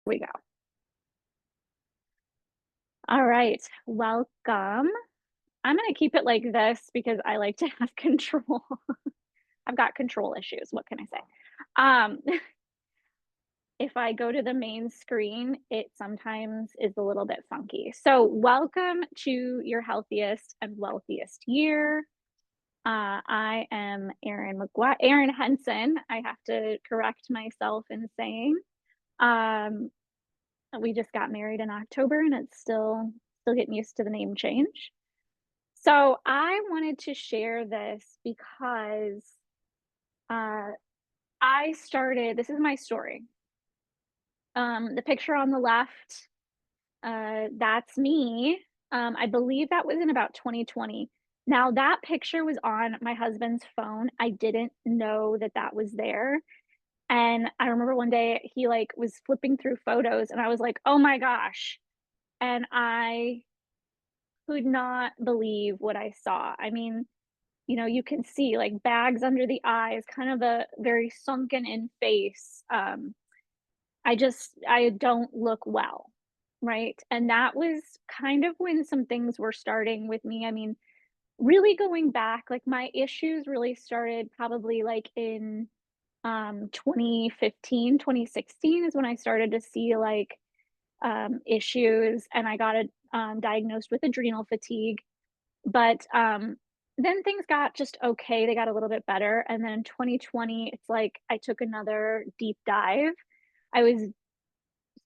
We go. All right, welcome. I'm gonna keep it like this because I like to have control. I've got control issues, what can I say? Um, if I go to the main screen, it sometimes is a little bit funky. So welcome to your healthiest and wealthiest year. I am Erin Henson. I have to correct myself in saying. Um, we just got married in October and it's still getting used to the name change. So I wanted to share this because uh, this is my story. The picture on the left, that's me. I believe that was in about 2020. Now, that picture was on my husband's phone. I didn't know that that was there. And I remember one day he like was flipping through photos and I was like, oh my gosh. And I could not believe what I saw. I mean, you can see like bags under the eyes, kind of a very sunken in face. I don't look well, right? And that was kind of when some things were starting with me. I mean, really going back, like my issues really started probably like in 2015, 2016 is when I started to see like issues and I got diagnosed with adrenal fatigue. But then things got just okay. They got a little bit better. And then in 2020, it's like I took another deep dive. I was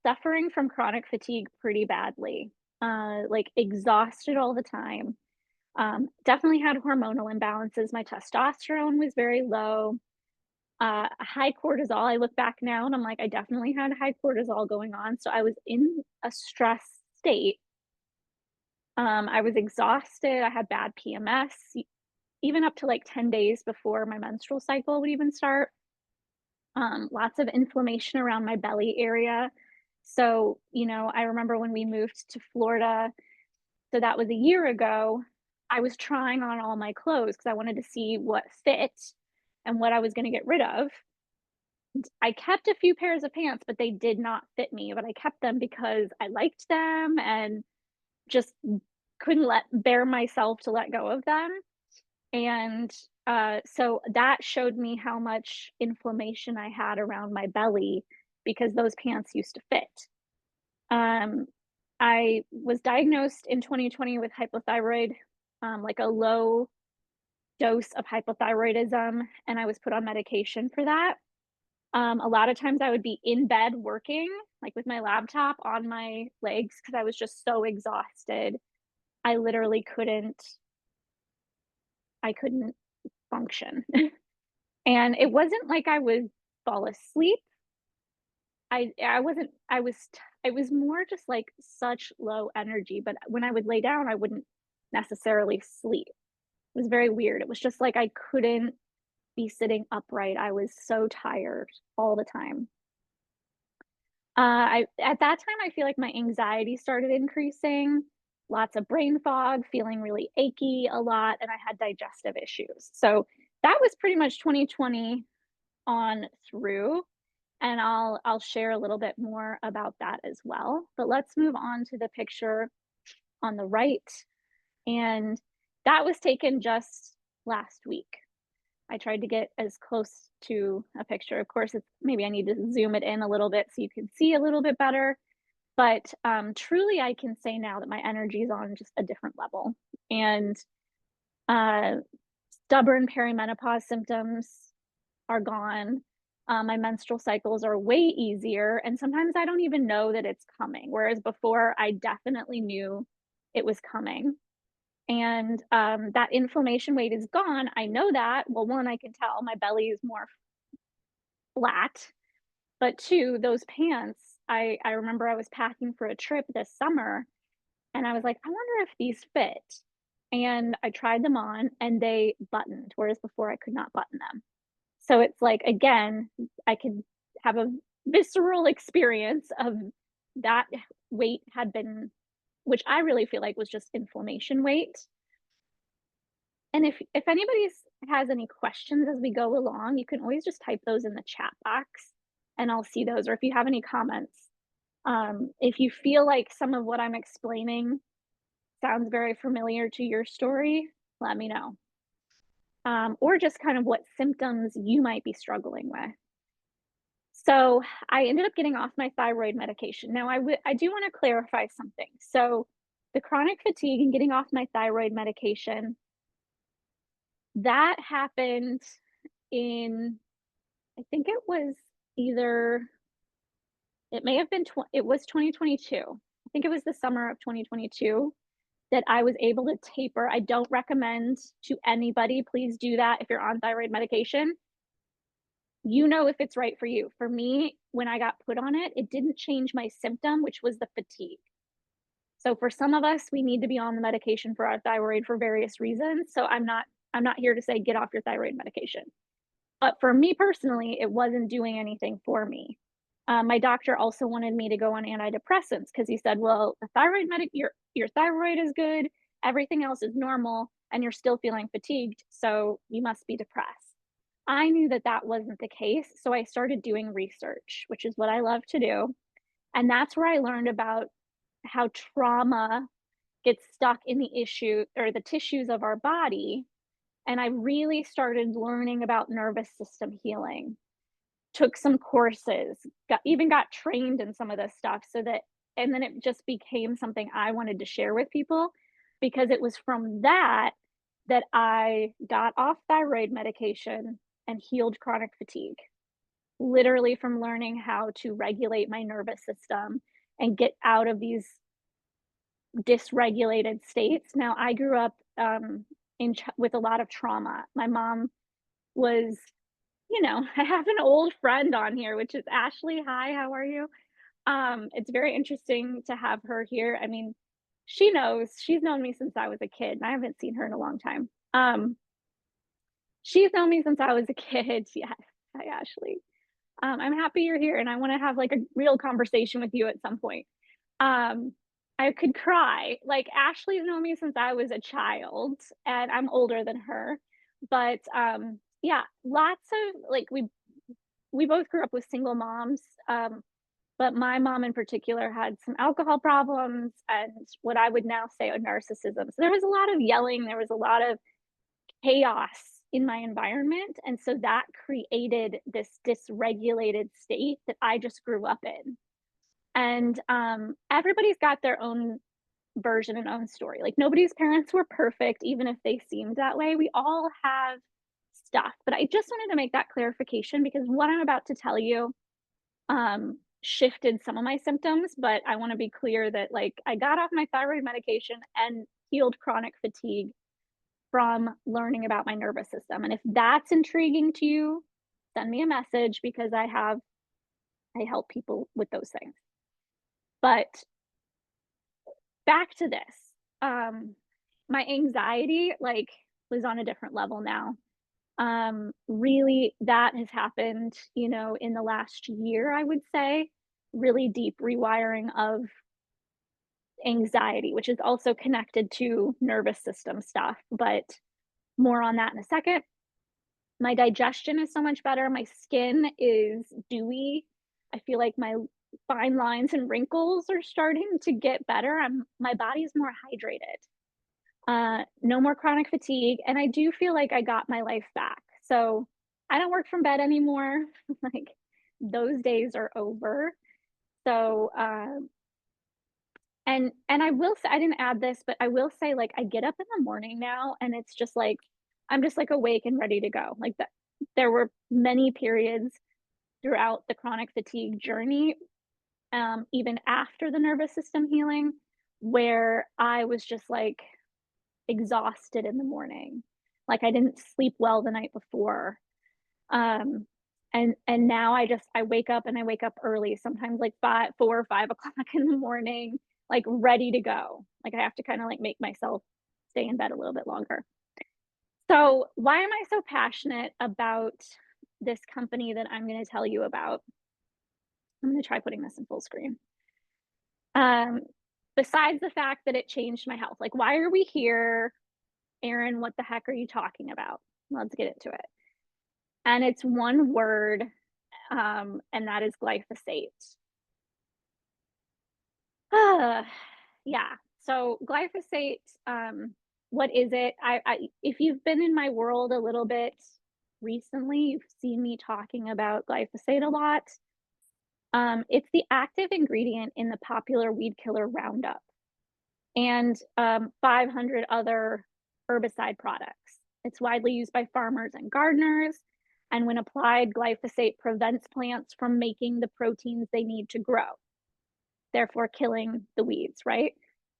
suffering from chronic fatigue pretty badly, like exhausted all the time. Definitely had hormonal imbalances. My testosterone was very low. High cortisol. I look back now and I'm like, I definitely had high cortisol going on. So I was in a stress state. I was exhausted. I had bad PMS, even up to like 10 days before my menstrual cycle would even start. Lots of inflammation around my belly area. So, I remember when we moved to Florida, so that was a year ago, I was trying on all my clothes because I wanted to see what fit and what I was going to get rid of. I kept a few pairs of pants, but they did not fit me, but I kept them because I liked them and just couldn't let bear myself to let go of them. And so that showed me how much inflammation I had around my belly because those pants used to fit. Um, I was diagnosed in 2020 with hypothyroid, like a low dose of hypothyroidism, and I was put on medication for that. A lot of times I would be in bed working, like with my laptop on my legs, because I was just so exhausted. I literally I couldn't function. And it wasn't like I would fall asleep. I wasn't I was t it was more just, like, such low energy, but when I would lay down, I wouldn't necessarily sleep. It was very weird. It was just like I couldn't be sitting upright. I was so tired all the time. I at that time, I feel like my anxiety started increasing, lots of brain fog, feeling really achy a lot, and I had digestive issues. So, that was pretty much 2020 on through, and I'll share a little bit more about that as well. But let's move on to the picture on the right, and that was taken just last week. I tried to get as close to a picture. Of course, it's maybe I need to zoom it in a little bit so you can see a little bit better. But truly, I can say now that my energy is on just a different level. And uh, stubborn perimenopause symptoms are gone. My menstrual cycles are way easier. And sometimes I don't even know that it's coming. Whereas before, I definitely knew it was coming. And that inflammation weight is gone. I know that. Well, one, I can tell my belly is more flat. But two, those pants, I remember I was packing for a trip this summer and I was like, I wonder if these fit. And I tried them on and they buttoned, whereas before I could not button them. So it's like, again, I could have a visceral experience of that weight had been, which I really feel like was just inflammation weight. And if anybody's has any questions as we go along, you can always just type those in the chat box and I'll see those. Or if you have any comments, If you feel like some of what I'm explaining sounds very familiar to your story, let me know. Or just kind of what symptoms you might be struggling with. So I ended up getting off my thyroid medication. Now I do want to clarify something. So the chronic fatigue and getting off my thyroid medication, that happened in, I think it was either, it may have been, it was 2022. I think it was the summer of 2022 that I was able to taper. I don't recommend to anybody, please do that if you're on thyroid medication. You know if it's right for you. For me, when I got put on it, it didn't change my symptom, which was the fatigue. So for some of us, we need to be on the medication for our thyroid for various reasons. So I'm not here to say get off your thyroid medication. But for me personally, it wasn't doing anything for me. My doctor also wanted me to go on antidepressants because he said, "Well, the thyroid medic, your thyroid is good, everything else is normal, and you're still feeling fatigued, so you must be depressed." I knew that that wasn't the case, so I started doing research, which is what I love to do, and that's where I learned about how trauma gets stuck in the issue or the tissues of our body, and I really started learning about nervous system healing. Took some courses, got trained in some of this stuff so that, and then it just became something I wanted to share with people because it was from that that I got off thyroid medication and healed chronic fatigue. Literally from learning how to regulate my nervous system and get out of these dysregulated states. Now, I grew up with a lot of trauma. My mom was, I have an old friend on here, which is Ashley. Hi, how are you? It's very interesting to have her here. I mean, she's known me since I was a kid, and I haven't seen her in a long time. She's known me since I was a kid. Yes. Hi, Ashley. I'm happy you're here, and I want to have like a real conversation with you at some point. Um, I could cry. Like Ashley's known me since I was a child, and I'm older than her. But yeah, lots of like we both grew up with single moms. But my mom in particular had some alcohol problems and what I would now say a narcissism. So there was a lot of yelling, there was a lot of chaos in my environment. And so that created this dysregulated state that I just grew up in. And everybody's got their own version and own story. Like nobody's parents were perfect, even if they seemed that way. We all have stuff. But I just wanted to make that clarification because what I'm about to tell you shifted some of my symptoms, but I want to be clear that like I got off my thyroid medication and healed chronic fatigue from learning about my nervous system. And if that's intriguing to you, send me a message because I help people with those things. But back to this. My anxiety like was on a different level now. Really that has happened, in the last year, I would say. Really deep rewiring of anxiety, which is also connected to nervous system stuff, but more on that in a second. My digestion is so much better. My skin is dewy. I feel like my fine lines and wrinkles are starting to get better. My body's more hydrated. No more chronic fatigue, and I do feel like I got my life back. So I don't work from bed anymore. Like those days are over. So and I will say I didn't add this, but I will say like I get up in the morning now and it's just like I'm just like awake and ready to go. Like that there were many periods throughout the chronic fatigue journey, even after the nervous system healing, where I was just like exhausted in the morning. Like I didn't sleep well the night before. And now I wake up and I wake up early, sometimes like 4 or 5 o'clock in the morning, like ready to go. Like I have to kind of like make myself stay in bed a little bit longer. So why am I so passionate about this company that I'm going to tell you about? I'm going to try putting this in full screen. Um, Besides the fact that it changed my health, like why are we here? Aaron, what the heck are you talking about? Let's get into it. And it's one word, and that is glyphosate. Uh, yeah. So glyphosate, what is it? If you've been in my world a little bit recently, you've seen me talking about glyphosate a lot. It's the active ingredient in the popular weed killer Roundup and 500 other herbicide products. It's widely used by farmers and gardeners. And when applied, glyphosate prevents plants from making the proteins they need to grow, therefore killing the weeds, right?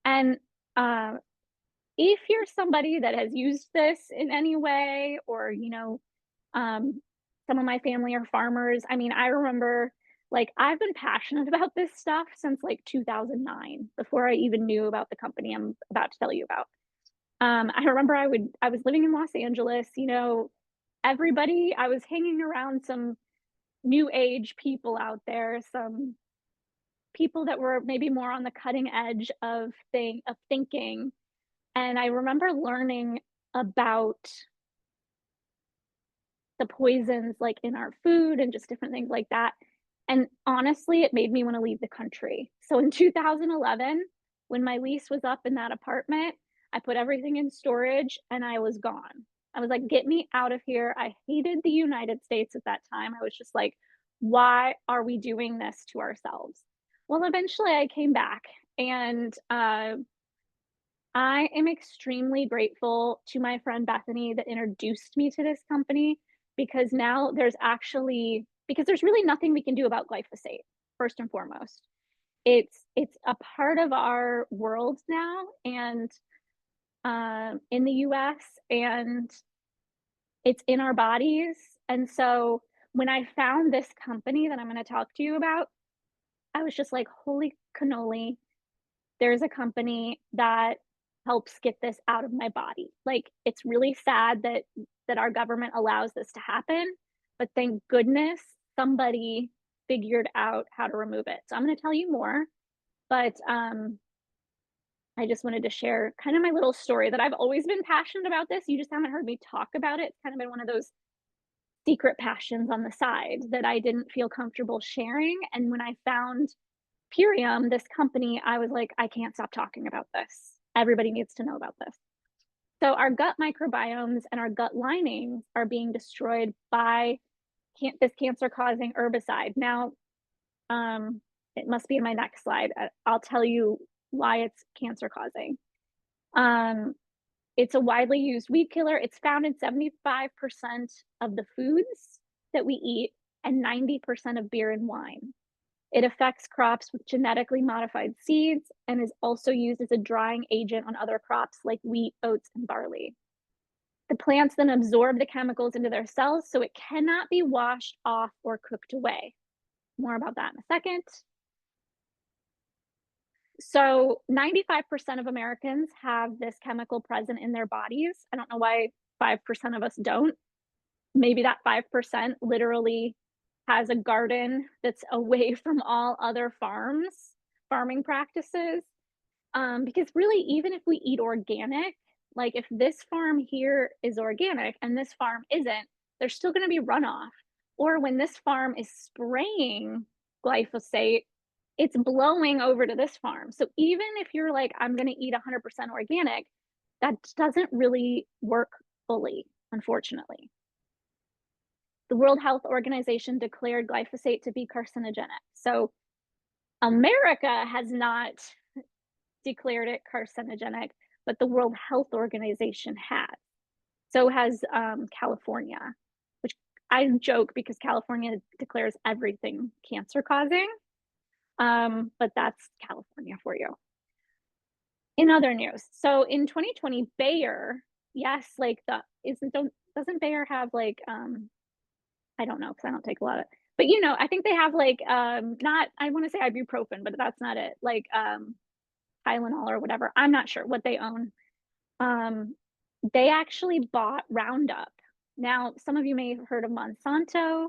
And uh, if you're somebody that has used this in any way, or, um, some of my family are farmers. I mean, I remember like I've been passionate about this stuff since like 2009, before I even knew about the company I'm about to tell you about. I remember I was living in Los Angeles, everybody, I was hanging around some new age people out there, some people that were maybe more on the cutting edge of thinking. And I remember learning about the poisons like in our food and just different things like that. And honestly, it made me want to leave the country. So in 2011, when my lease was up in that apartment, I put everything in storage and I was gone. I was like, get me out of here. I hated the United States at that time. I was just like, why are we doing this to ourselves? Well, eventually I came back, and I am extremely grateful to my friend Bethany that introduced me to this company, because now because there's really nothing we can do about glyphosate, first and foremost. It's a part of our world now, and in the US, and it's in our bodies. And so when I found this company that I'm going to talk to you about, I was just like, holy cannoli, there's a company that helps get this out of my body. Like, it's really sad that our government allows this to happen, but thank goodness somebody figured out how to remove it. So I'm going to tell you more, but I just wanted to share kind of my little story that I've always been passionate about this. You just haven't heard me talk about it. It's kind of been one of those secret passions on the side that I didn't feel comfortable sharing. And when I found Purium, this company, I was like, I can't stop talking about this. Everybody needs to know about this. So our gut microbiomes and our gut linings are being destroyed by this cancer-causing herbicide. Now, it must be in my next slide. I'll tell you why it's cancer-causing. It's a widely used weed killer. It's found in 75% of the foods that we eat and 90% of beer and wine. It affects crops with genetically modified seeds and is also used as a drying agent on other crops like wheat, oats, and barley. The plants then absorb the chemicals into their cells, so it cannot be washed off or cooked away. More about that in a second. So 95% of Americans have this chemical present in their bodies. I don't know why 5% of us don't. Maybe that 5% literally has a garden that's away from all other farming practices. Because really, even if we eat organic, like if this farm here is organic and this farm isn't, there's still going to be runoff. Or when this farm is spraying glyphosate, it's blowing over to this farm. So even if you're like, I'm going to eat 100% organic, that doesn't really work fully, unfortunately. The World Health Organization declared glyphosate to be carcinogenic. So America has not declared it carcinogenic, but the World Health Organization has. So has California, which I joke because California declares everything cancer causing. But that's California for you. In other news, so in 2020, Bayer, yes, like doesn't Bayer have like I don't know because I don't take a lot of, but I think they have like not, I want to say ibuprofen, but that's not it. Like Tylenol or whatever. I'm not sure what they own. They actually bought Roundup. Now, some of you may have heard of Monsanto.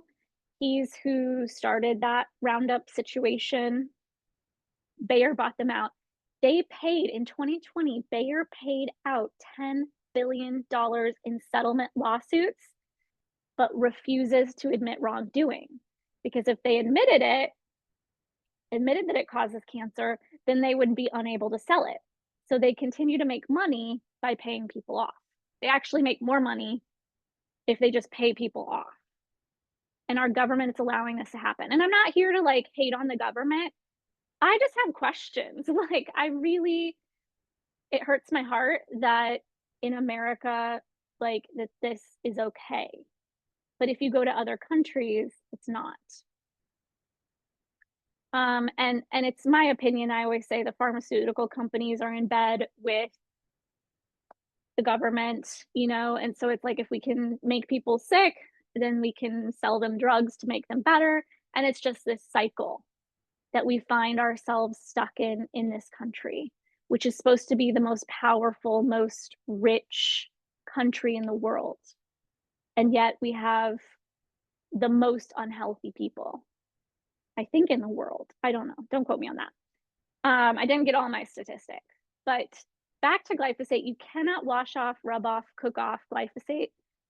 He's who started that Roundup situation. Bayer bought them out. They paid in 2020, Bayer paid out $10 billion in settlement lawsuits, but refuses to admit wrongdoing. Because if they admitted it, admitted that it causes cancer, then they would be unable to sell it. So they continue to make money by paying people off. They actually make more money if they just pay people off. And our government is allowing this to happen. And I'm not here to like hate on the government. I just have questions. Like, I really, it hurts my heart that in America, like, that this is okay. But if you go to other countries, it's not. And it's my opinion. I always say the pharmaceutical companies are in bed with the government, you know, and so it's like if we can make people sick, then we can sell them drugs to make them better. And it's just this cycle that we find ourselves stuck in this country, which is supposed to be the most powerful, most rich country in the world. And yet we have the most unhealthy people, I think, in the world. I don't know. Don't quote me on that. I didn't get all my statistics, but back to glyphosate, you cannot wash off, rub off, cook off glyphosate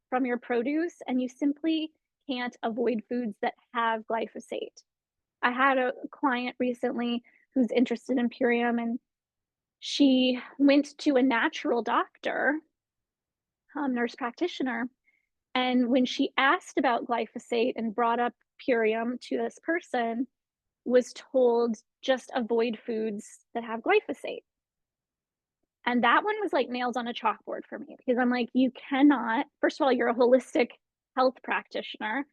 from your produce, and you simply can't avoid foods that have glyphosate. I had a client recently who's interested in Purium, and she went to a natural doctor, nurse practitioner, and when she asked about glyphosate and brought up Purium to this person, was told just avoid foods that have glyphosate. And that one was like nails on a chalkboard for me because I'm like, you cannot, first of all, you're a holistic health practitioner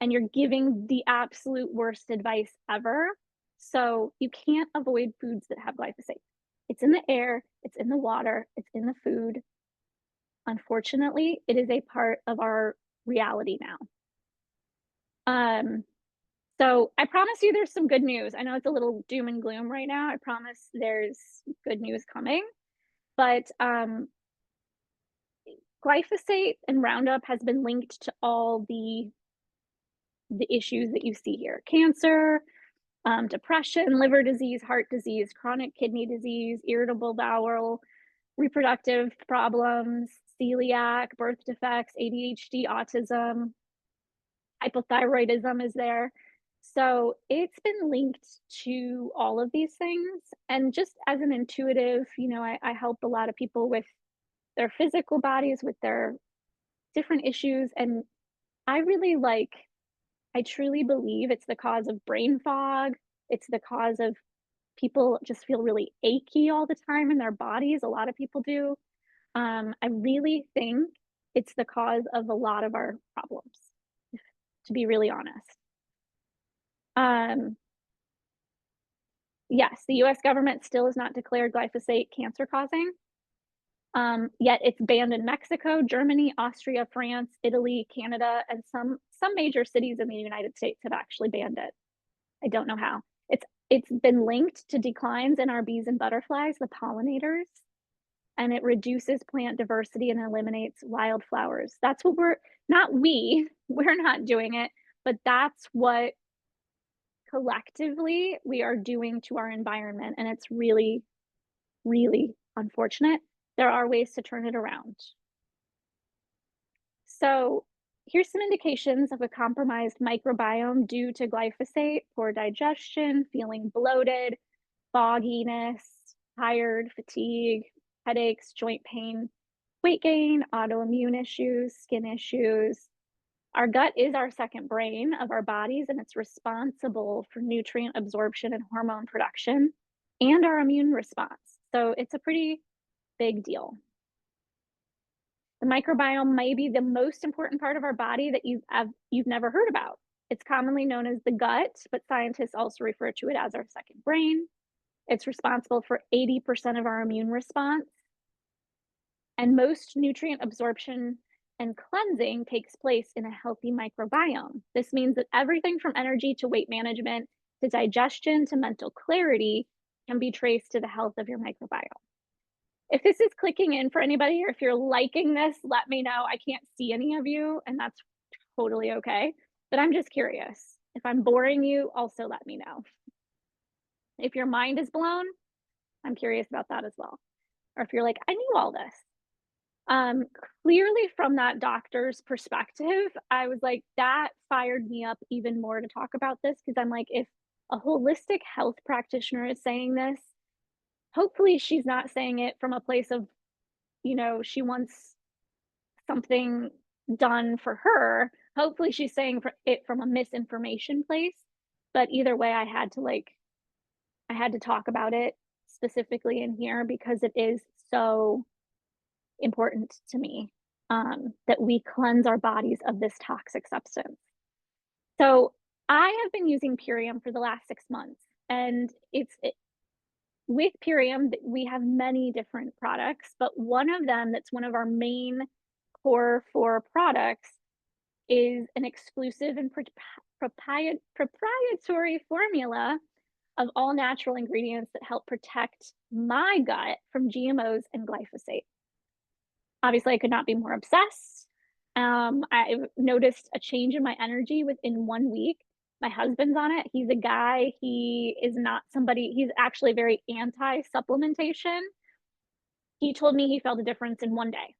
and you're giving the absolute worst advice ever. So you can't avoid foods that have glyphosate. It's in the air, it's in the water, it's in the food. Unfortunately, it is a part of our reality now. So I promise you there's some good news. I know it's a little doom and gloom right now. I promise there's good news coming. But glyphosate and Roundup has been linked to all the issues that you see here: cancer, depression, liver disease, heart disease, chronic kidney disease, irritable bowel, reproductive problems, celiac, birth defects, ADHD, autism, hypothyroidism is there. So it's been linked to all of these things. And just as an intuitive, you know, I help a lot of people with their physical bodies, with their different issues. And I really like, I truly believe it's the cause of brain fog. It's the cause of people just feel really achy all the time in their bodies. A lot of people do. I really think it's the cause of a lot of our problems, to be really honest. Um, yes, the US government still has not declared glyphosate cancer causing. Yet it's banned in Mexico, Germany, Austria, France, Italy, Canada, and some major cities in the United States have actually banned it. I don't know how. It's been linked to declines in our bees and butterflies, the pollinators, and it reduces plant diversity and eliminates wildflowers. That's what we're not doing it, but that's what collectively we are doing to our environment, and it's really, really unfortunate. There are ways to turn it around. So here's some indications of a compromised microbiome due to glyphosate: poor digestion, feeling bloated, fogginess, tired, fatigue, headaches, joint pain, weight gain, autoimmune issues, skin issues. Our gut is our second brain of our bodies, and it's responsible for nutrient absorption and hormone production and our immune response. So it's a pretty big deal. The microbiome may be the most important part of our body that you've never heard about. It's commonly known as the gut, but scientists also refer to it as our second brain. It's responsible for 80% of our immune response. And most nutrient absorption and cleansing takes place in a healthy microbiome. This means that everything from energy to weight management to digestion to mental clarity can be traced to the health of your microbiome. If this is clicking in for anybody, or if you're liking this, let me know. I can't see any of you, and that's totally okay. But I'm just curious. If I'm boring you, also let me know. If your mind is blown, I'm curious about that as well. Or if you're like, I knew all this. Clearly from that doctor's perspective, I was like, that fired me up even more to talk about this, because I'm like, if a holistic health practitioner is saying this, hopefully she's not saying it from a place of, she wants something done for her. Hopefully she's saying it from a misinformation place. But either way, I had to talk about it specifically in here because it is so important to me, that we cleanse our bodies of this toxic substance. So I have been using Purium for the last 6 months, and with Purium, we have many different products, but one of them that's one of our main core four products is an exclusive and proprietary formula of all natural ingredients that help protect my gut from GMOs and glyphosate. Obviously, I could not be more obsessed. I noticed a change in my energy within 1 week. My husband's on it. He's a guy. He is not somebody, he's actually very anti supplementation. He told me he felt a difference in 1 day.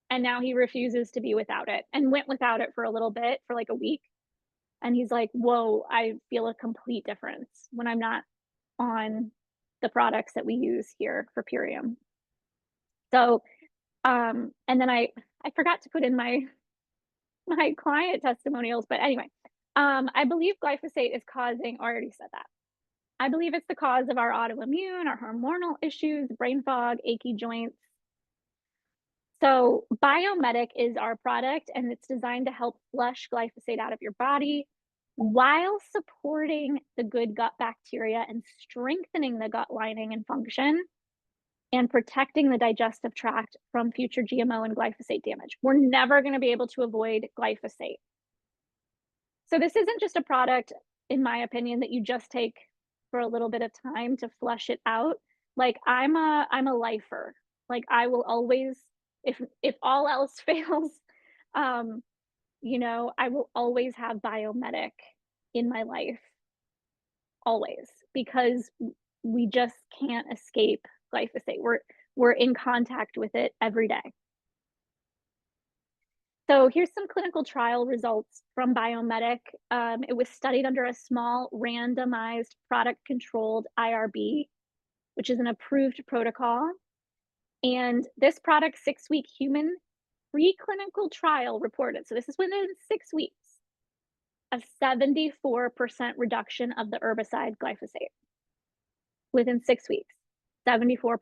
And now he refuses to be without it and went without it for a little bit, for like a week. And he's like, whoa, I feel a complete difference when I'm not on the products that we use here for Purium. So, and then I forgot to put in my client testimonials, but anyway, I believe glyphosate is causing, I already said that. I believe it's the cause of our autoimmune, our hormonal issues, brain fog, achy joints. So Biome Medic is our product, and it's designed to help flush glyphosate out of your body while supporting the good gut bacteria and strengthening the gut lining and function and protecting the digestive tract from future GMO and glyphosate damage. We're never going to be able to avoid glyphosate. So this isn't just a product, in my opinion, that you just take for a little bit of time to flush it out. Like I'm a lifer. Like I will always, if all else fails, I will always have Biome Medic in my life, always, because we just can't escape glyphosate. We're in contact with it every day. So here's some clinical trial results from Biome Medic. It was studied under a small randomized product-controlled IRB, which is an approved protocol. And this product 6-week human preclinical trial reported, so this is within 6 weeks, a 74% reduction of the herbicide glyphosate. Within 6 weeks, 74%.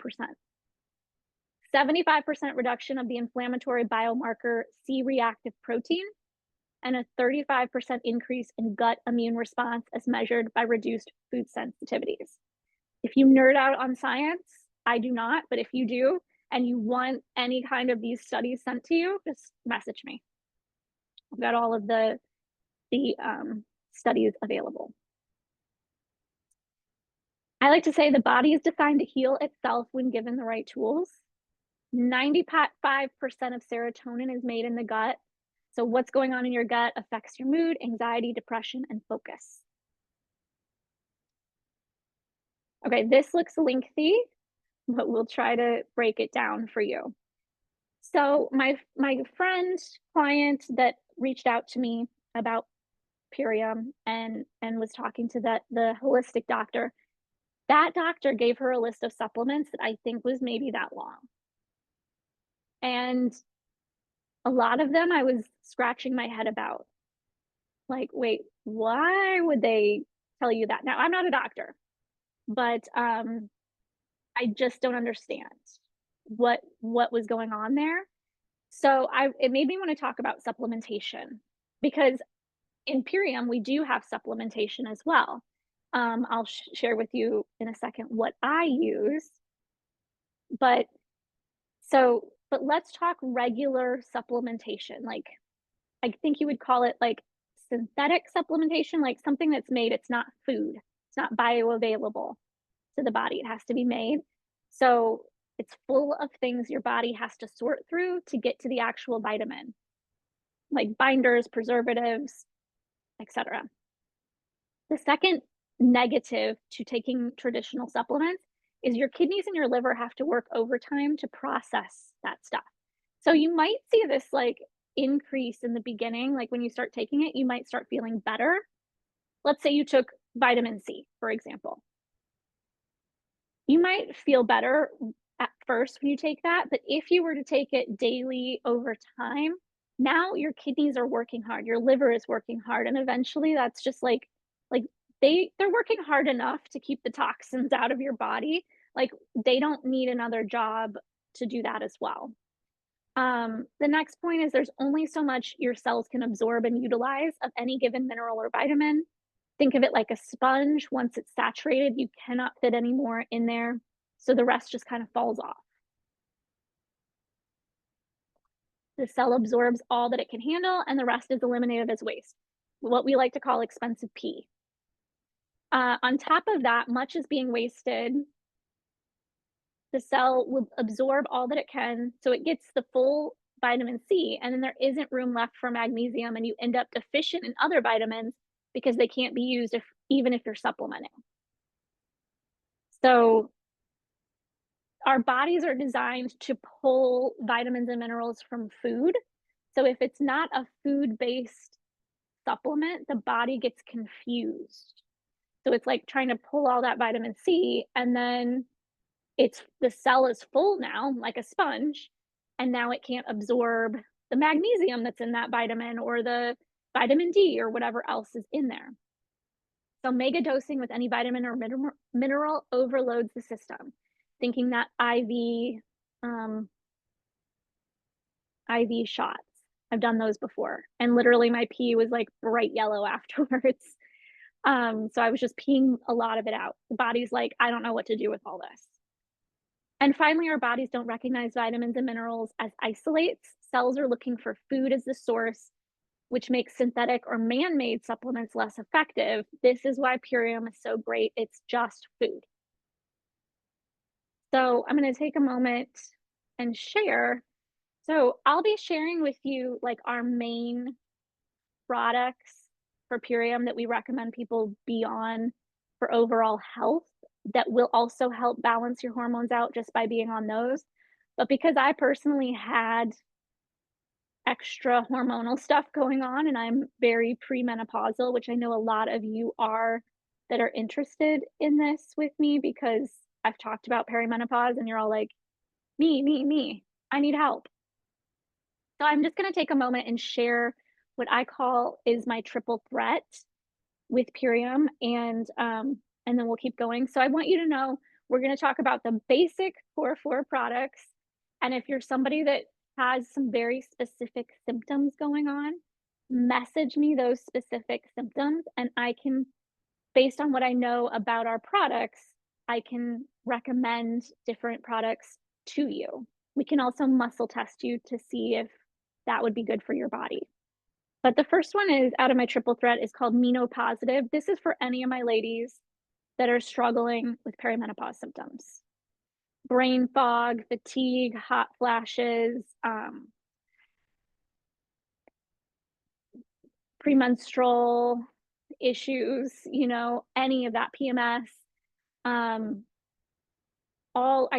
75% reduction of the inflammatory biomarker C-reactive protein, and a 35% increase in gut immune response as measured by reduced food sensitivities. If you nerd out on science, I do not, but if you do, and you want any kind of these studies sent to you, just message me. I've got all of the studies available. I like to say the body is designed to heal itself when given the right tools. 95% of serotonin is made in the gut. So what's going on in your gut affects your mood, anxiety, depression, and focus. Okay, this looks lengthy, but we'll try to break it down for you. So my friend, client that reached out to me about Purium and was talking to the holistic doctor, that doctor gave her a list of supplements that I think was maybe that long. And a lot of them I was scratching my head about. Like, wait, why would they tell you that? Now, I'm not a doctor, but I just don't understand what was going on there. So it made me want to talk about supplementation, because in Purium we do have supplementation as well. I'll share with you in a second what I use, but let's talk regular supplementation. Like, I think you would call it like synthetic supplementation, like something that's made, it's not food, it's not bioavailable to the body, it has to be made. So it's full of things your body has to sort through to get to the actual vitamin, like binders, preservatives, etc. The second negative to taking traditional supplements is your kidneys and your liver have to work overtime to process that stuff. So you might see this like increase in the beginning, like when you start taking it, you might start feeling better. Let's say you took vitamin C, for example. You might feel better at first when you take that, but if you were to take it daily over time, now your kidneys are working hard, your liver is working hard, and eventually that's just like they're working hard enough to keep the toxins out of your body. Like they don't need another job to do that as well. The next point is there's only so much your cells can absorb and utilize of any given mineral or vitamin. Think of it like a sponge. Once it's saturated, you cannot fit any more in there. So the rest just kind of falls off. The cell absorbs all that it can handle, and the rest is eliminated as waste, what we like to call expensive pee. On top of that, much is being wasted. The cell will absorb all that it can, so it gets the full vitamin C, and then there isn't room left for magnesium, and you end up deficient in other vitamins because they can't be used even if you're supplementing. So our bodies are designed to pull vitamins and minerals from food. So if it's not a food-based supplement, the body gets confused. So it's like trying to pull all that vitamin C, and then the cell is full now, like a sponge, and now it can't absorb the magnesium that's in that vitamin or the vitamin D or whatever else is in there. So mega dosing with any vitamin or mineral overloads the system. Thinking that um, IV shots. I've done those before, and literally my pee was like bright yellow afterwards. So I was just peeing a lot of it out. The body's like, I don't know what to do with all this. And finally, our bodies don't recognize vitamins and minerals as isolates. Cells are looking for food as the source, which makes synthetic or man made supplements less effective. This is why Purium is so great. It's just food. So I'm going to take a moment and share. So I'll be sharing with you like our main products for Purium that we recommend people be on for overall health that will also help balance your hormones out just by being on those. But because I personally had extra hormonal stuff going on and I'm very premenopausal, which I know a lot of you are that are interested in this with me because I've talked about perimenopause and you're all like, me, I need help. So I'm just going to take a moment and share what I call is my triple threat with Purium, and then we'll keep going. So I want you to know we're going to talk about the basic core four products, and if you're somebody that has some very specific symptoms going on, message me those specific symptoms, and I can, based on what I know about our products, I can recommend different products to you. We can also muscle test you to see if that would be good for your body. But the first one is out of my triple threat is called Meno Positive. This is for any of my ladies that are struggling with perimenopause symptoms. Brain fog, fatigue, hot flashes, premenstrual issues, any of that PMS. I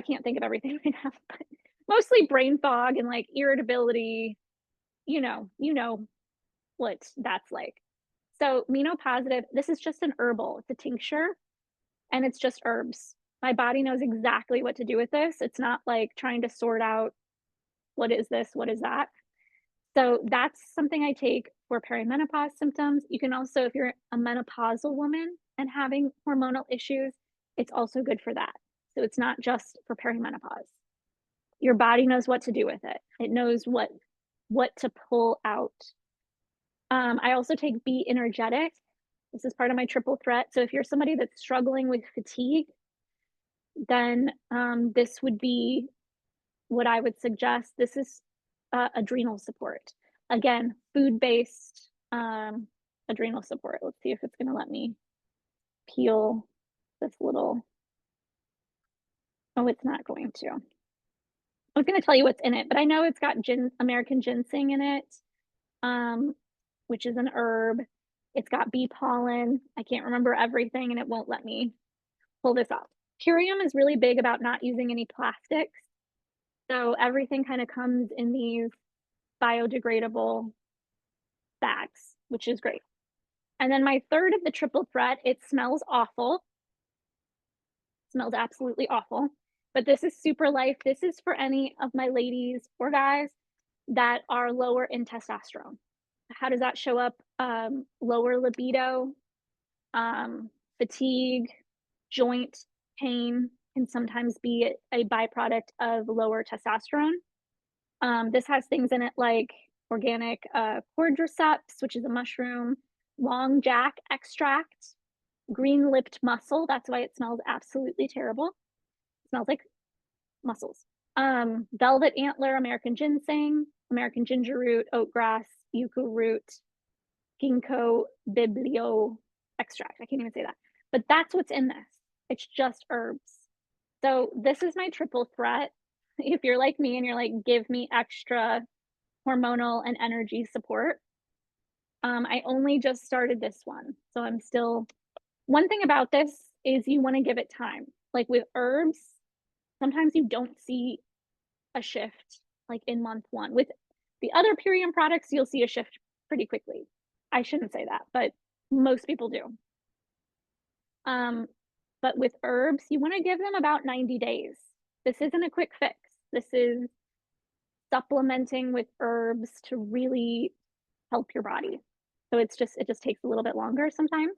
can't think of everything right now, but mostly brain fog and like irritability, you know what that's like. So Meno Positive, this is just an herbal. It's a tincture and it's just herbs. My body knows exactly what to do with this. It's not like trying to sort out what is this, what is that. So that's something I take for perimenopause symptoms. You can also, if you're a menopausal woman and having hormonal issues, it's also good for that. So it's not just for perimenopause. Your body knows what to do with it. It knows what to pull out. I also take Be Energetic. This is part of my triple threat. So if you're somebody that's struggling with fatigue, then this would be what I would suggest. This is adrenal support. Again, food-based adrenal support. Let's see if it's going to let me peel this little. Oh, it's not going to. I was going to tell you what's in it, but I know it's got American ginseng in it, which is an herb. It's got bee pollen. I can't remember everything, and it won't let me pull this off. Purium is really big about not using any plastics. So everything kind of comes in these biodegradable bags, which is great. And then my third of the triple threat, it smells awful. Smells absolutely awful. But this is Super Life. This is for any of my ladies or guys that are lower in testosterone. How does that show up? Lower libido, fatigue, joint pain can sometimes be a byproduct of lower testosterone. This has things in it like organic cordyceps, which is a mushroom, long jack extract, green lipped mussel. That's why it smells absolutely terrible. It smells like mussels. Velvet antler, American ginseng, American ginger root, oatgrass, yucca root, ginkgo biblio extract. I can't even say that. But that's what's in this. It's just herbs. So this is my triple threat. If you're like me and you're like, give me extra hormonal and energy support. I only just started this one. So I'm still, one thing about this is you want to give it time. Like with herbs, sometimes you don't see a shift like in month one. With the other Purium products, you'll see a shift pretty quickly. I shouldn't say that, but most people do. But with herbs, you want to give them about 90 days. This isn't a quick fix. This is supplementing with herbs to really help your body. So it just takes a little bit longer sometimes.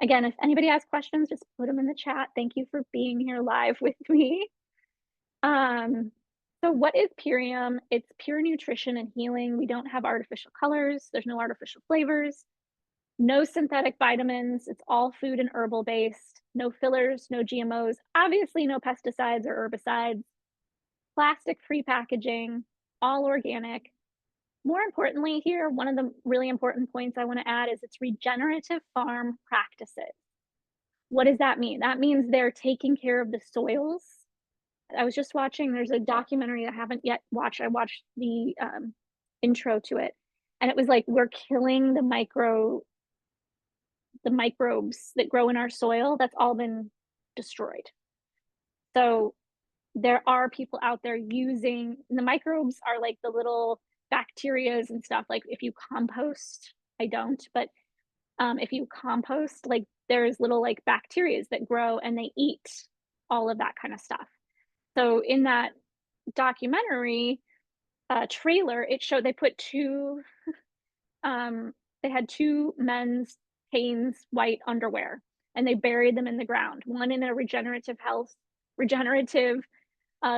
Again, if anybody has questions, just put them in the chat. Thank you for being here live with me. So what is Purium? It's pure nutrition and healing. We don't have artificial colors. There's no artificial flavors, no synthetic vitamins. It's all food and herbal based, no fillers, no GMOs, obviously no pesticides or herbicides, plastic free packaging, all organic. More importantly here, one of the really important points I want to add is it's regenerative farm practices. What does that mean? That means they're taking care of the soils. I was just watching, there's a documentary I haven't yet watched. I watched the intro to it, and it was like, we're killing the microbes that grow in our soil. That's all been destroyed. So there are people out there using, the microbes are like the little bacterias and stuff. Like if you compost, I don't, but if you compost, like there's little like bacterias that grow and they eat all of that kind of stuff. So in that documentary trailer, it showed they put they had two men's Hanes white underwear, and they buried them in the ground. One in a regenerative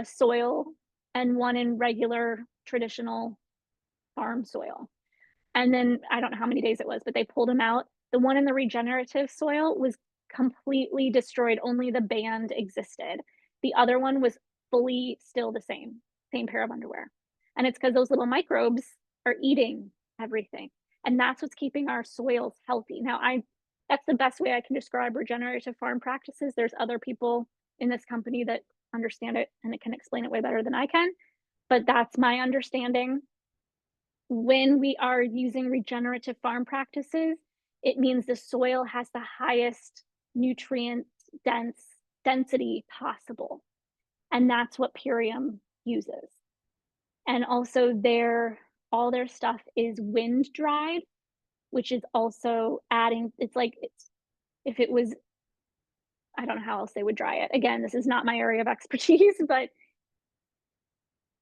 soil, and one in regular traditional farm soil. And then I don't know how many days it was, but they pulled them out. The one in the regenerative soil was completely destroyed. Only the band existed. The other one was fully still the same pair of underwear. And it's because those little microbes are eating everything. And that's what's keeping our soils healthy. Now, that's the best way I can describe regenerative farm practices. There's other people in this company that understand it and it can explain it way better than I can. But that's my understanding. When we are using regenerative farm practices, it means the soil has the highest nutrient density possible. And that's what Purium uses. And also all their stuff is wind dried, which is also adding, if it was, I don't know how else they would dry it. Again, this is not my area of expertise, but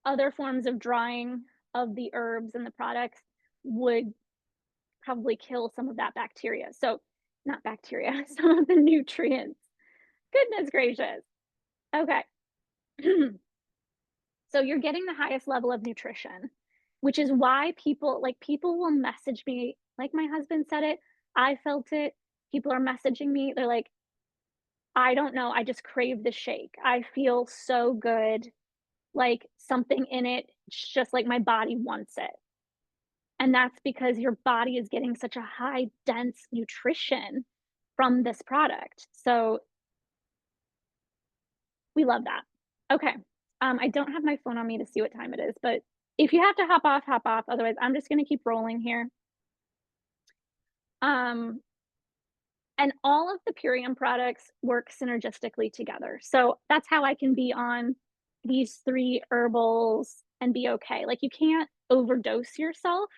other forms of drying of the herbs and the products would probably kill some of that bacteria. So not bacteria, some of the nutrients. Goodness gracious. Okay. So you're getting the highest level of nutrition, which is why people will message me, like my husband said it, I felt it. People are messaging me. They're like, I don't know, I just crave the shake. I feel so good. Like something in it, just like my body wants it. And that's because your body is getting such a high dense nutrition from this product. So we love that. Okay. I don't have my phone on me to see what time it is, but if you have to hop off, hop off. Otherwise, I'm just going to keep rolling here. And all of the Purium products work synergistically together. So that's how I can be on these 3 herbals and be okay. Like you can't overdose yourself.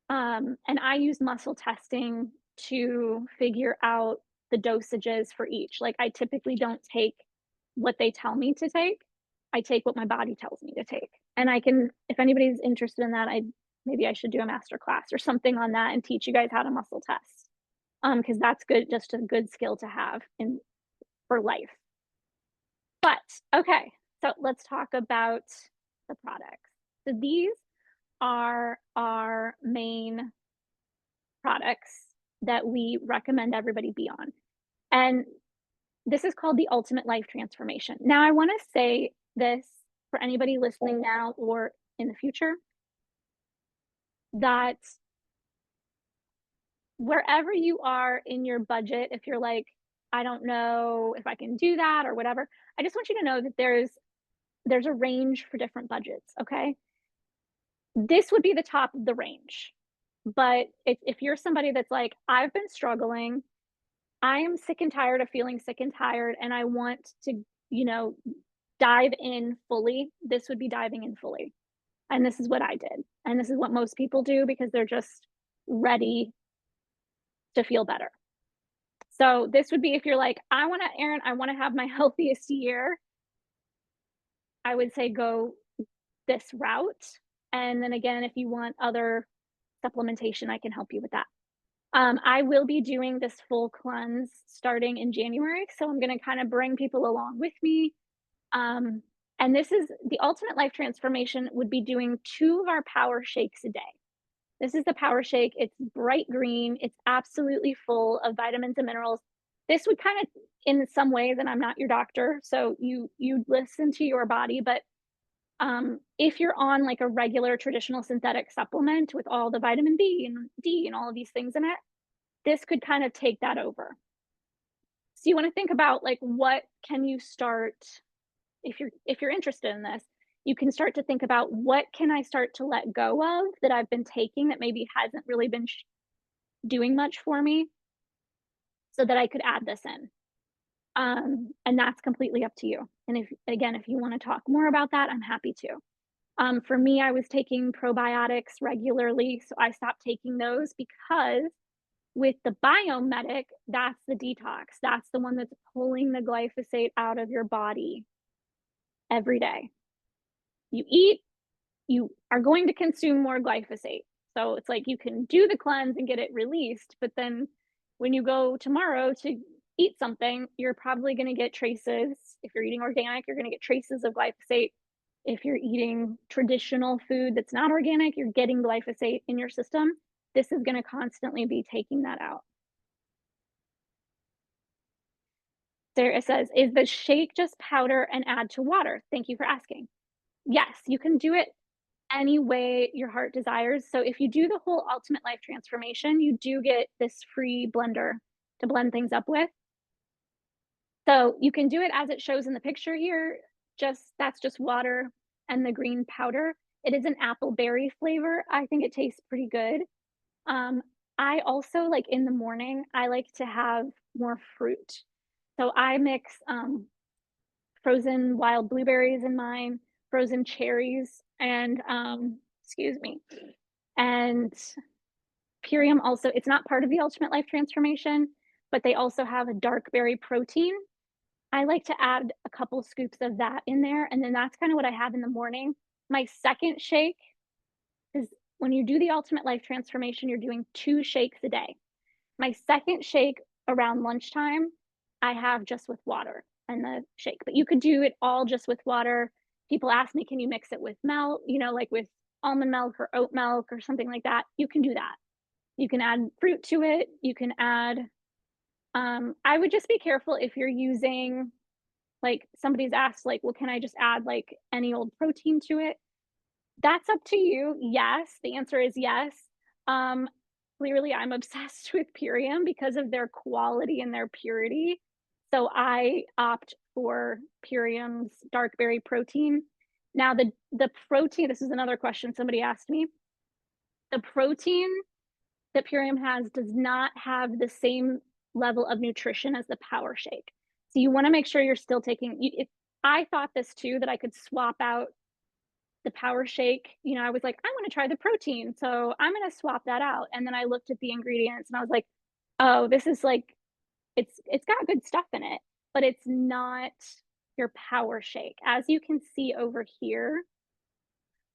And I use muscle testing to figure out the dosages for each. Like, I typically don't take what they tell me to take. I take what my body tells me to take. And I can, if anybody's interested in that, maybe I should do a master class or something on that and teach you guys how to muscle test. Because that's good, just a good skill to have in for life. But okay, so let's talk about the products. So these are our main products that we recommend everybody be on. And this is called the Ultimate Life Transformation. Now, I want to say this for anybody listening now or in the future, that wherever you are in your budget, if you're like, I don't know if I can do that or whatever, I just want you to know that there's a range for different budgets, okay? This would be the top of the range. But if you're somebody that's like, I've been struggling, I am sick and tired of feeling sick and tired, and I want to, you know, dive in fully, this would be diving in fully. And this is what I did. And this is what most people do because they're just ready to feel better. So this would be if you're like, I want to, Erin, I want to have my healthiest year. I would say go this route. And then again, if you want other supplementation, I can help you with that. I will be doing this full cleanse starting in January. So I'm going to kind of bring people along with me. And this is the Ultimate Life Transformation would be doing 2 of our power shakes a day. This is the power shake. It's bright green. It's absolutely full of vitamins and minerals. This would kind of, in some ways, and I'm not your doctor, so you listen to your body, but if you're on like a regular traditional synthetic supplement with all the vitamin B and D and all of these things in it, this could kind of take that over. So you want to think about like what can you start if you're interested in this, you can start to think about what can I start to let go of that I've been taking that maybe hasn't really been doing much for me so that I could add this in. And that's completely up to you. And if you want to talk more about that, I'm happy to. For me, I was taking probiotics regularly, so I stopped taking those because with the Biome Medic, that's the detox. That's the one that's pulling the glyphosate out of your body every day. You eat, you are going to consume more glyphosate. So it's like you can do the cleanse and get it released, but then when you go tomorrow to eat something, you're probably going to get traces. If you're eating organic, you're going to get traces of glyphosate. If you're eating traditional food that's not organic, you're getting glyphosate in your system. This is going to constantly be taking that out. There it says, is the shake just powder and add to water? Thank you for asking. Yes, you can do it any way your heart desires. So if you do the whole Ultimate Life Transformation, you do get this free blender to blend things up with. So you can do it as it shows in the picture here. That's just water and the green powder. It is an apple berry flavor. I think it tastes pretty good. I also like in the morning, I like to have more fruit. So I mix frozen wild blueberries in mine, frozen cherries, and excuse me, and Purium also, it's not part of the Ultimate Life Transformation, but they also have a dark berry protein. I like to add a couple scoops of that in there, and then that's kind of what I have in the morning. My second shake is when you do the Ultimate Life Transformation, you're doing 2 shakes a day. My second shake around lunchtime, I have just with water and the shake, but you could do it all just with water. People ask me, can you mix it with milk, like with almond milk or oat milk or something like that? You can do that. You can add fruit to it. You can add, I would just be careful if you're using, like somebody's asked, like, well, can I just add like any old protein to it? That's up to you. Yes, the answer is yes. Um, Clearly, I'm obsessed with Purium because of their quality and their purity. So I opt for Purium's dark berry protein. Now, the protein, this is another question somebody asked me. The protein that Purium has does not have the same level of nutrition as the Power Shake. So you want to make sure you're still taking. I thought this too, that I could swap out the Power Shake, you know, I was like, "I wanna try the protein, so I'm gonna swap that out," and then I looked at the ingredients and I was like, "Oh, this is like it's got good stuff in it, but it's not your Power Shake." As you can see over here,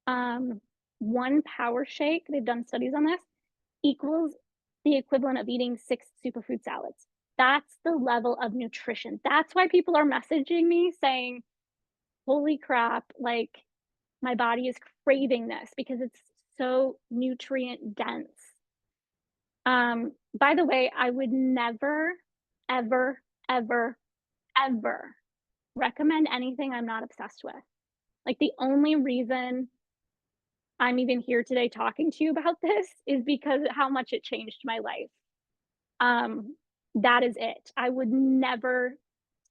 um, 1 Power Shake, they've done studies on this, equals the equivalent of eating 6 superfood salads. That's the level of nutrition. That's why people are messaging me saying, "Holy crap, like, my body is craving this," because it's so nutrient dense. By the way, I would never, ever, ever, ever recommend anything I'm not obsessed with. Like, the only reason I'm even here today talking to you about this is because of how much it changed my life. Um, that is it. I would never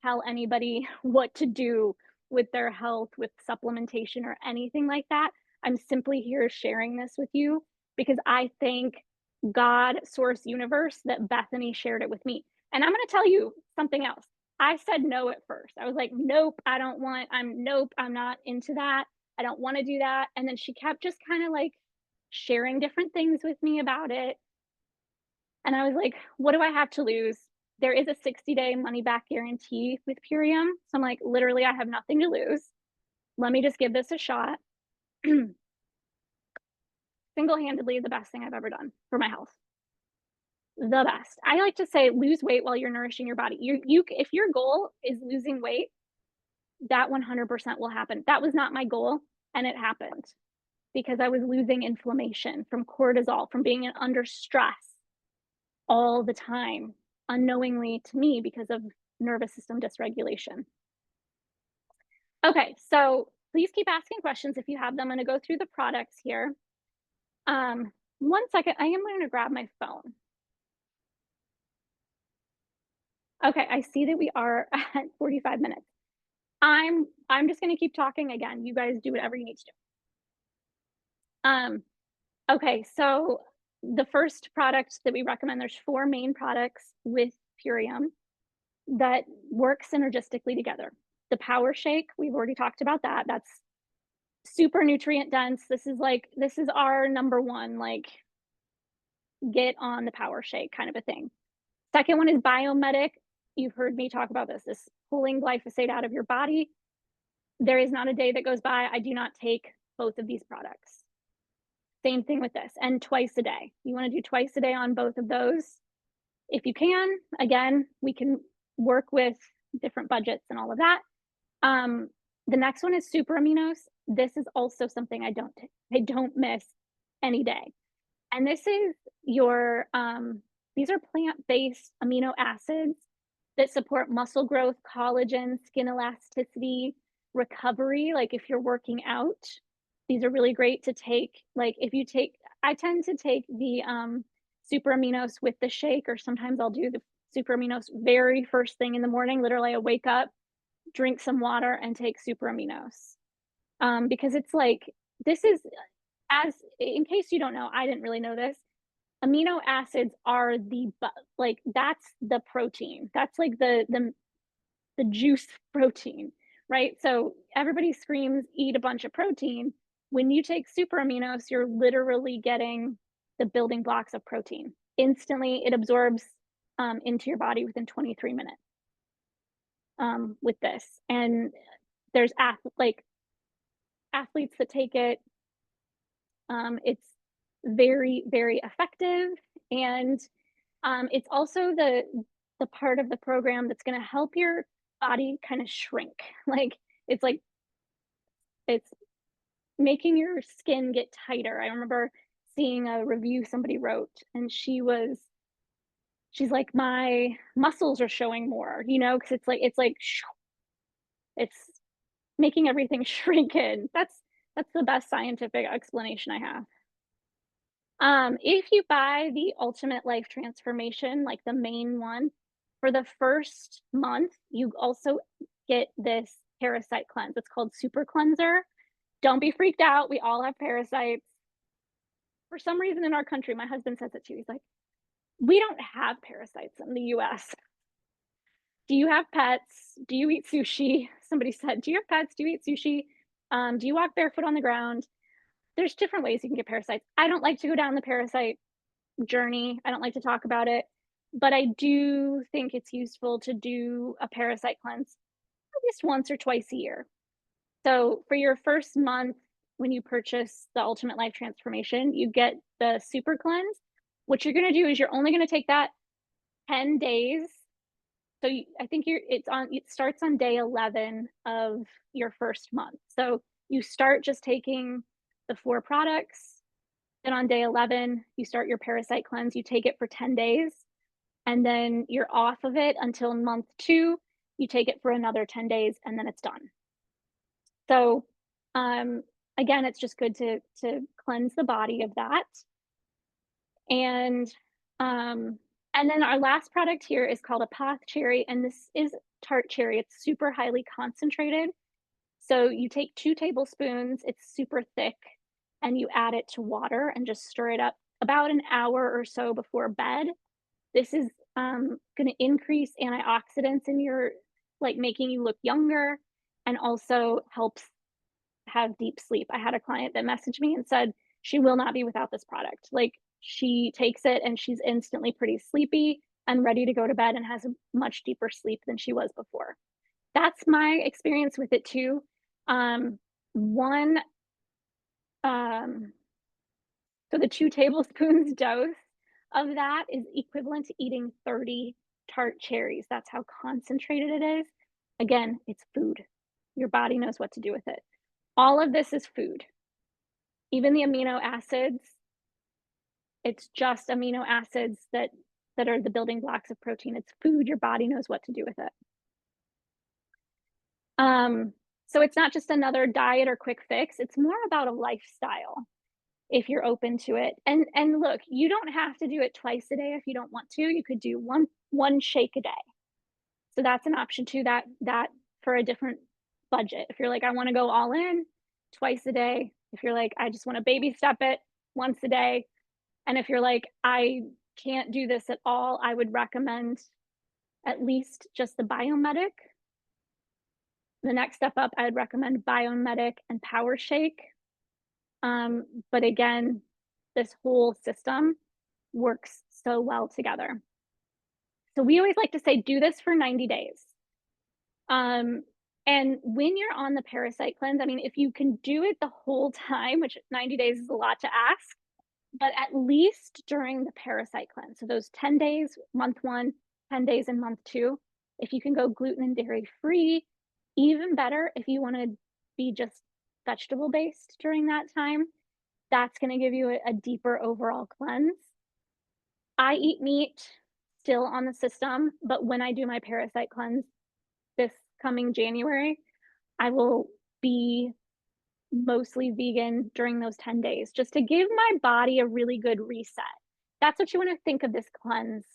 tell anybody what to do with their health, with supplementation or anything like that. I'm simply here sharing this with you because I thank God, source, universe that Bethany shared it with me. And I'm going to tell you something else. I said no at first. I was like, nope, I don't want, nope, I'm not into that. I don't want to do that. And then she kept just kind of like sharing different things with me about it. And I was like, what do I have to lose? There is a 60-day money back guarantee with Purium. So I'm like, literally, I have nothing to lose. Let me just give this a shot. Single handedly, the best thing I've ever done for my health. The best. I like to say lose weight while you're nourishing your body. If your goal is losing weight, that 100% will happen. That was not my goal, and it happened because I was losing inflammation from cortisol, from being under stress all the time, unknowingly to me because of nervous system dysregulation. Okay, so please keep asking questions if you have them. I'm going to go through the products here. 1 second, I am going to grab my phone. Okay, I see that we are at 45 minutes. I'm just going to keep talking again. You guys do whatever you need to do. Okay, so the first product that we recommend, there's 4 main products with Purium that work synergistically together. The Power Shake, we've already talked about that. That's super nutrient dense. This is our number one, like, get on the Power Shake kind of a thing. Second one is Biome Medic. You've heard me talk about this pulling glyphosate out of your body. There is not a day that goes by I do not take both of these products. Same thing with this, and twice a day. You want to do twice a day on both of those if you can. Again, we can work with different budgets and all of that. The next one is super aminos. This is also something I don't miss any day. And this is your these are plant-based amino acids that support muscle growth, collagen, skin elasticity, recovery. Like if you're working out, these are really great to take. Like if you take, I tend to take the super aminos with the shake, or sometimes I'll do the super aminos very first thing in the morning. Literally, I wake up, drink some water, and take super aminos. Because it's like, this is, as in case you don't know, I didn't really know this. Amino acids are like, that's the protein. That's like the juice protein, right? So everybody screams, eat a bunch of protein. When you take super aminos, you're literally getting the building blocks of protein. Instantly, it absorbs into your body within 23 minutes with this. And there's athletes that take it. It's very, very effective. And it's also the part of the program that's going to help your body kind of shrink. Like it's making your skin get tighter. I remember seeing a review somebody wrote, and she's like, my muscles are showing more, you know, because it's making everything shrink in. That's the best scientific explanation I have. If you buy the Ultimate Life Transformation, like the main one, for the first month, you also get this parasite cleanse. It's called Super Cleanser. Don't be freaked out. We all have parasites. For some reason in our country, my husband says it too. He's like, we don't have parasites in the US. Do you have pets? Do you eat sushi? Somebody said, do you have pets? Do you eat sushi? Do you walk barefoot on the ground? There's different ways you can get parasites. I don't like to go down the parasite journey. I don't like to talk about it, but I do think it's useful to do a parasite cleanse at least once or twice a year. So for your first month, when you purchase the Ultimate Life Transformation, you get the super cleanse. What you're going to do is you're only going to take that 10 days. So I think it starts on day 11 of your first month. So you start just taking the 4 products. Then on day 11, you start your parasite cleanse. You take it for 10 days, and then you're off of it until month 2. You take it for another 10 days, and then it's done. So, um, again, it's just good to cleanse the body of that. And, um, and then our last product here is called a Poth Cherry, and this is tart cherry. It's super highly concentrated. So you take 2 tablespoons, it's super thick, and you add it to water and just stir it up about an hour or so before bed. This is going to increase antioxidants in your, like, making you look younger, and also helps have deep sleep. I had a client that messaged me and said she will not be without this product. Like, she takes it and she's instantly pretty sleepy and ready to go to bed and has a much deeper sleep than she was before. That's my experience with it too. One, um, so the 2 tablespoons dose of that is equivalent to eating 30 tart cherries. That's how concentrated it is. Again, it's food. Your body knows what to do with it. All of this is food. Even the amino acids, it's just amino acids that are the building blocks of protein. It's food. Your body knows what to do with it. So it's not just another diet or quick fix. It's more about a lifestyle if you're open to it. And look, you don't have to do it twice a day if you don't want to. You could do one shake a day. So that's an option too, that for a different budget. If you're like, I want to go all in, twice a day. If you're like, I just want to baby step it, once a day. And if you're like, I can't do this at all, I would recommend at least just the Biome Medic. The next step up, I would recommend Biome Medic and Power Shake. But again, this whole system works so well together. So we always like to say, do this for 90 days. And when you're on the parasite cleanse, I mean, if you can do it the whole time, which 90 days is a lot to ask, but at least during the parasite cleanse. So those 10 days, month 1, 10 days in month 2, if you can go gluten and dairy free, even better if you want to be just vegetable based during that time. That's going to give you a deeper overall cleanse. I eat meat still on the system, but when I do my parasite cleanse this coming January, I will be mostly vegan during those 10 days just to give my body a really good reset. That's what you want to think of this cleanse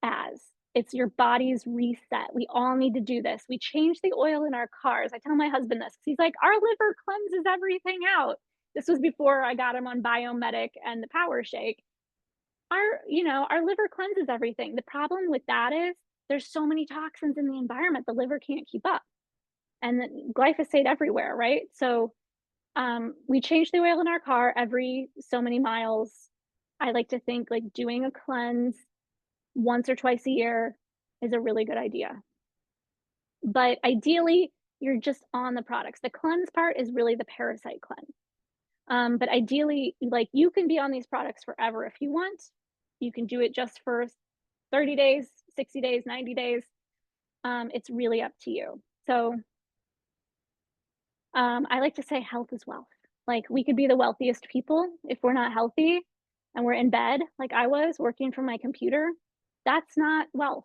as. It's your body's reset. We all need to do this. We change the oil in our cars. I tell my husband this because he's like, our liver cleanses everything out. This was before I got him on Biome Medic and the Power Shake. Our liver cleanses everything. The problem with that is there's so many toxins in the environment, the liver can't keep up. And then glyphosate everywhere, right? So we change the oil in our car every so many miles. I like to think like doing a cleanse once or twice a year is a really good idea. But ideally, you're just on the products. The cleanse part is really the parasite cleanse. But ideally, like, you can be on these products forever if you want. You can do it just for 30 days, 60 days, 90 days. It's really up to you. So I like to say health is wealth. Like, we could be the wealthiest people if we're not healthy and we're in bed, like I was working from my computer. That's not wealth.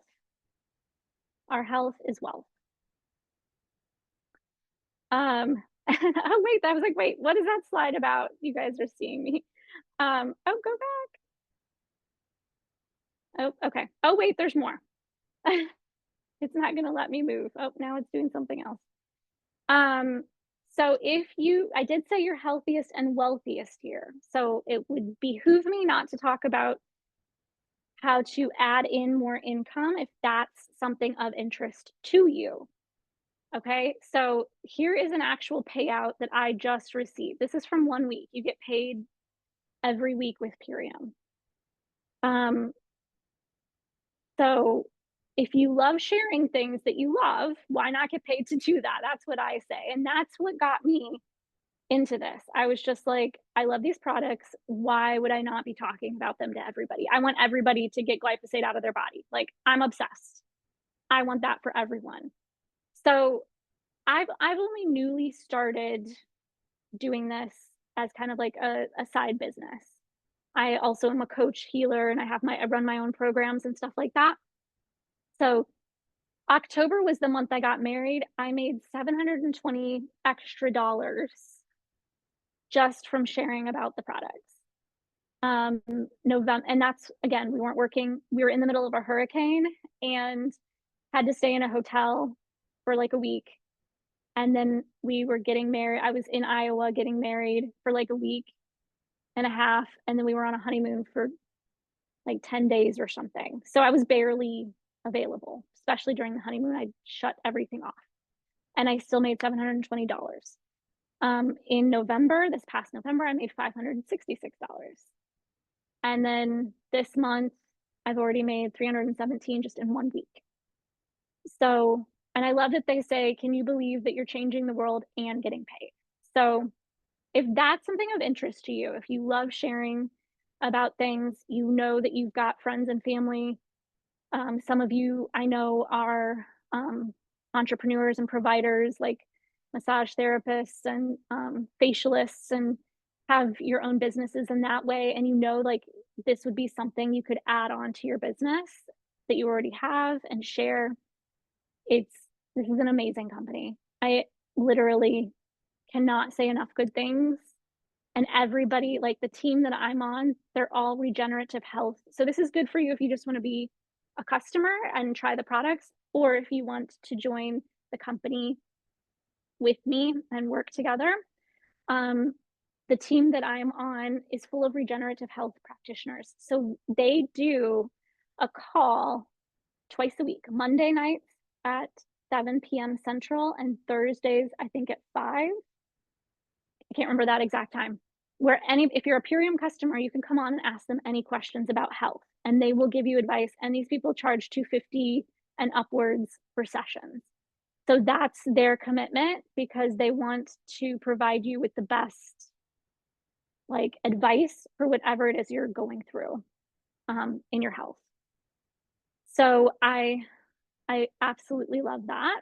Our health is wealth. Oh wait, I was like, wait, what is that slide about? You guys are seeing me. Oh, go back. Oh, okay. Oh wait, there's more. It's not gonna let me move. Oh, now it's doing something else. So I did say you're healthiest and wealthiest here. So it would behoove me not to talk about how to add in more income if that's something of interest to you. Okay, so here is an actual payout that I just received. This is from 1 week. You get paid every week with Purium. Um, so if you love sharing things that you love, why not get paid to do that? That's what I say. And that's what got me into this. I was just like, I love these products. Why would I not be talking about them to everybody? I want everybody to get glyphosate out of their body. Like, I'm obsessed. I want that for everyone. So I've only newly started doing this as kind of like a side business. I also am a coach healer and I run my own programs and stuff like that. So October was the month I got married. I made 720 extra dollars just from sharing about the products. November, and that's again, we weren't working. We were in the middle of a hurricane and had to stay in a hotel for like a week. And then we were getting married. I was in Iowa getting married for like a week and a half. And then we were on a honeymoon for like 10 days or something. So I was barely available, especially during the honeymoon. I shut everything off and I still made $720. In November, this past November, I made $566. And then this month, I've already made 317 just in 1 week. So, and I love that they say, can you believe that you're changing the world and getting paid? So if that's something of interest to you, if you love sharing about things, you know that you've got friends and family. Some of you I know are entrepreneurs and providers like massage therapists and facialists and have your own businesses in that way. And you know, like this would be something you could add on to your business that you already have and share. It's This is an amazing company. I literally cannot say enough good things. And everybody, like the team that I'm on, they're all regenerative health. So this is good for you if you just want to be a customer and try the products, or if you want to join the company with me and work together. Um, the team that I'm on is full of regenerative health practitioners. So they do a call twice a week, Monday nights at 7 p.m. Central and Thursdays, I think at 5. I can't remember that exact time. If you're a Purium customer, you can come on and ask them any questions about health and they will give you advice. And these people charge $250 and upwards for sessions. So that's their commitment because they want to provide you with the best like advice for whatever it is you're going through in your health. So I absolutely love that.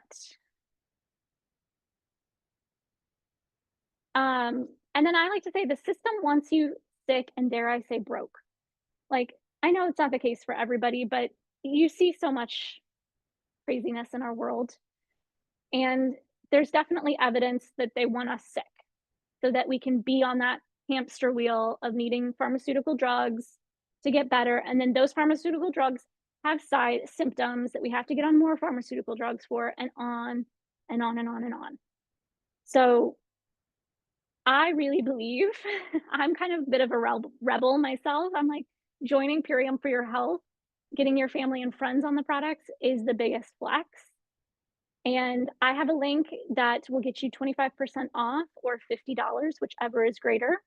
And then I like to say the system wants you sick and dare I say broke. Like, I know it's not the case for everybody, but you see so much craziness in our world. And there's definitely evidence that they want us sick so that we can be on that hamster wheel of needing pharmaceutical drugs to get better. And then those pharmaceutical drugs have side symptoms that we have to get on more pharmaceutical drugs for, and on and on and on and on. So I really believe I'm kind of a bit of a rebel myself. I'm like, joining Purium for your health, getting your family and friends on the products is the biggest flex. And I have a link that will get you 25% off or $50, whichever is greater.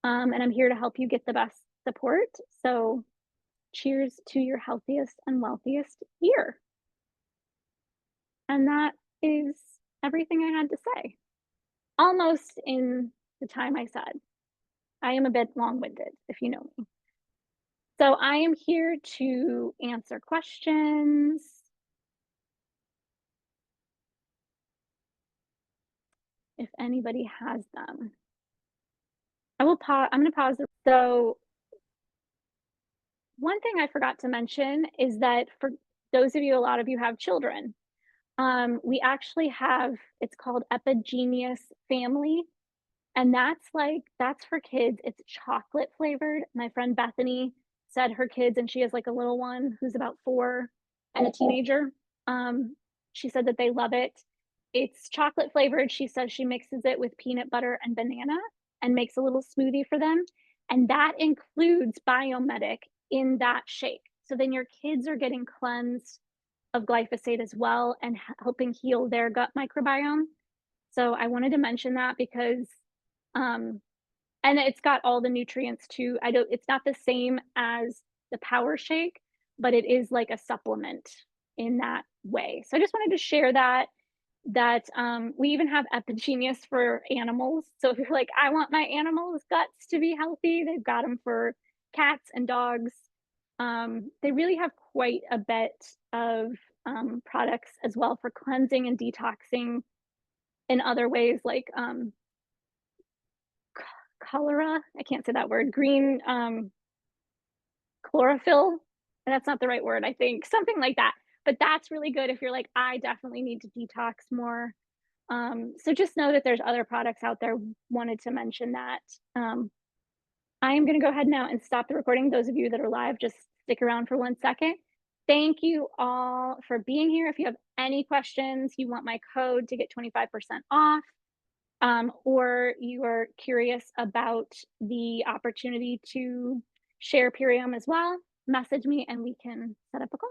And I'm here to help you get the best support. So cheers to your healthiest and wealthiest year. And that is everything I had to say. Almost in the time I said. I am a bit long-winded, if you know me. So I am here to answer questions. If anybody has them. I will pause. I'm going to pause. So one thing I forgot to mention is that for those of you, a lot of you have children. We actually have, it's called Epigenius Family. And that's for kids. It's chocolate flavored. My friend Bethany said her kids, and she has like a little one who's about 4 and a teenager. She said that they love it. It's chocolate flavored. She says she mixes it with peanut butter and banana and makes a little smoothie for them. And that includes Biome Medic in that shake. So then your kids are getting cleansed of glyphosate as well and helping heal their gut microbiome. So I wanted to mention that because, um, and it's got all the nutrients too. I don't, it's not the same as the power shake, but it is like a supplement in that way. So I just wanted to share that we even have Epigenius for animals. So if you're like, I want my animal's guts to be healthy, they've got them for cats and dogs. They really have quite a bit of products as well for cleansing and detoxing in other ways, like cholera. I can't say that word. Green chlorophyll. That's not the right word, I think. Something like that. But that's really good if you're like, I definitely need to detox more. So just know that there's other products out there. Wanted to mention that. Um, I am going to go ahead now and stop the recording. Those of you that are live, just stick around for 1 second. Thank you all for being here. If you have any questions, you want my code to get 25% off, or you are curious about the opportunity to share Purium as well, message me and we can set up a call.